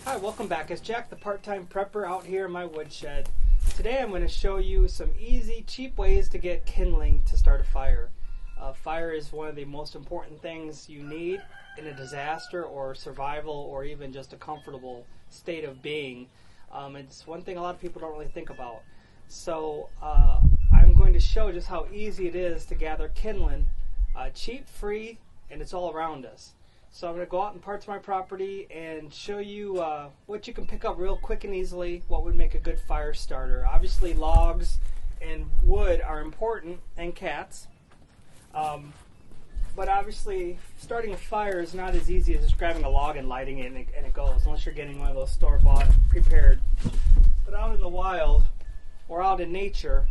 Hi, welcome back. It's Jack the part-time prepper out here in my woodshed. Today I'm going to show you some easy, cheap ways to get kindling to start a fire. Fire is one of the most important things you need in a disaster or survival or even just a comfortable state of being. It's one thing a lot of people don't really think about. So I'm going to show just how easy it is to gather kindling, cheap, free, and it's all around us. So I'm going to go out in parts of my property and show you what you can pick up real quick and easily, what would make a good fire starter. Obviously logs and wood are important, and cats. But obviously starting a fire is not as easy as just grabbing a log and lighting it and it goes, unless you're getting one of those store-bought prepared. But out in the wild or out in nature,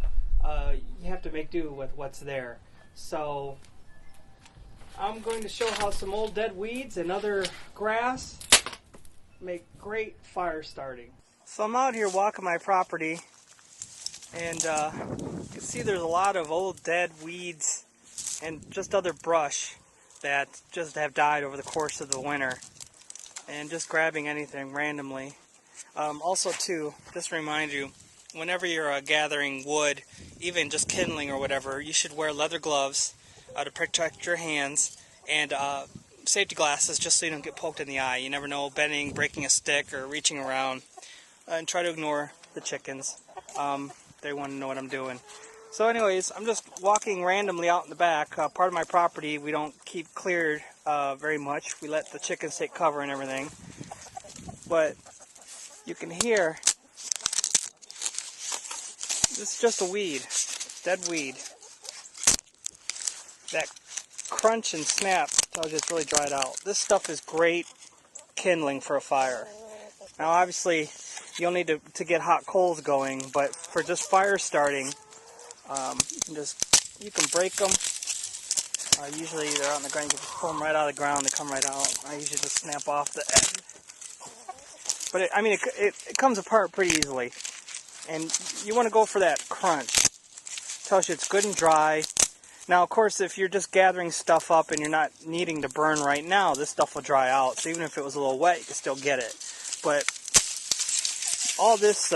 you have to make do with what's there. So I'm going to show how some old dead weeds and other grass make great fire starting. So I'm out here walking my property, and you can see there's a lot of old dead weeds and just other brush that just have died over the course of the winter, and just grabbing anything randomly. Also too, just to remind you, whenever you're gathering wood, even just kindling or whatever, you should wear leather gloves to protect your hands, and safety glasses just so you don't get poked in the eye. You never know, bending, breaking a stick, or reaching around. And try to ignore the chickens. They want to know what I'm doing. So anyways, I'm just walking randomly out in the back. Part of my property we don't keep cleared very much. We let the chickens take cover and everything. But you can hear, this is just a weed, dead weed. That crunch and snap tells you it's really dried out. This stuff is great kindling for a fire. Now obviously you'll need to get hot coals going, but for just fire starting, you can break them. Usually they're out on the ground, you can just pull them right out of the ground, they come right out. I usually just snap off the end. But it comes apart pretty easily. And you want to go for that crunch. It tells you it's good and dry. Now, of course, if you're just gathering stuff up and you're not needing to burn right now, this stuff will dry out. So even if it was a little wet, you can still get it. But all this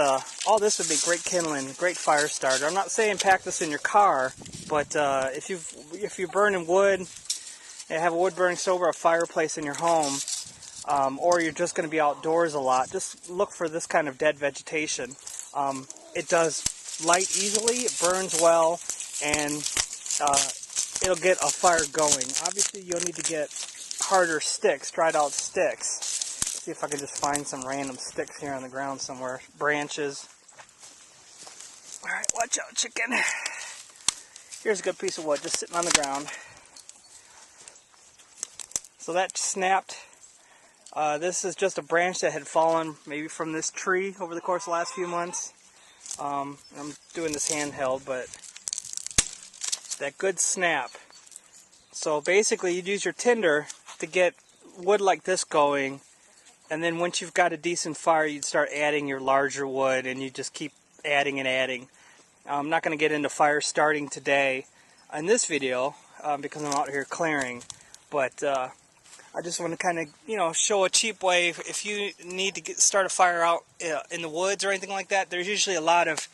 would be great kindling, great fire starter. I'm not saying pack this in your car, but if you're burning wood and have a wood burning stove or a fireplace in your home, or you're just going to be outdoors a lot, just look for this kind of dead vegetation. It does light easily, it burns well, and it'll get a fire going. Obviously you'll need to get harder sticks, dried out sticks. Let's see if I can just find some random sticks here on the ground somewhere. Branches. Alright, watch out, chicken. Here's a good piece of wood just sitting on the ground. So that snapped. This is just a branch that had fallen maybe from this tree over the course of the last few months. I'm doing this handheld, but that good snap. So basically you'd use your tinder to get wood like this going, and then once you've got a decent fire, you'd start adding your larger wood, and you just keep adding and adding. I'm not going to get into fire starting today in this video because I'm out here clearing, but I just want to kind of, show a cheap way. If you need to start a fire out in the woods or anything like that, there's usually a lot of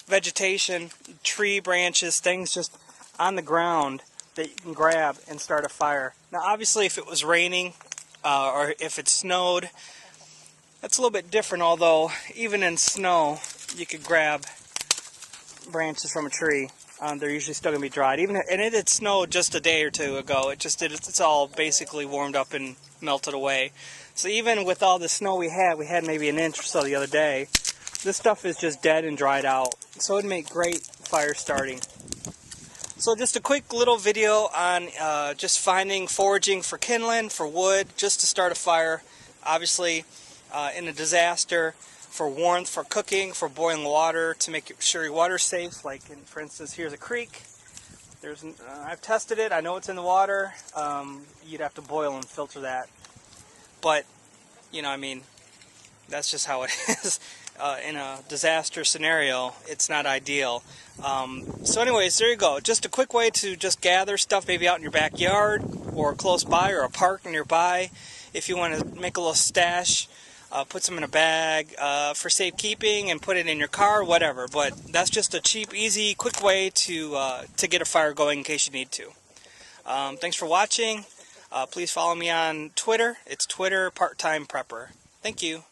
vegetation, tree branches, things just on the ground that you can grab and start a fire. Now obviously if it was raining or if it snowed, that's a little bit different, although even in snow you could grab branches from a tree. They're usually still going to be dried. And it had snowed just a day or two ago. It's all basically warmed up and melted away. So even with all the snow we had maybe an inch or so the other day, this stuff is just dead and dried out. So it'd make great fire starting. So just a quick little video on just foraging for kindling, for wood, just to start a fire. Obviously in a disaster, for warmth, for cooking, for boiling water, to make sure your water's safe. Like for instance, here's a creek. I've tested it, I know it's in the water. You'd have to boil and filter that. But, that's just how it is. In a disaster scenario, it's not ideal. So anyways, there you go. Just a quick way to just gather stuff maybe out in your backyard or close by or a park nearby. If you want to make a little stash put some in a bag for safekeeping and put it in your car, whatever. But that's just a cheap, easy, quick way to get a fire going in case you need to. Thanks for watching. Please follow me on Twitter. It's Twitter Part-Time Prepper. Thank you.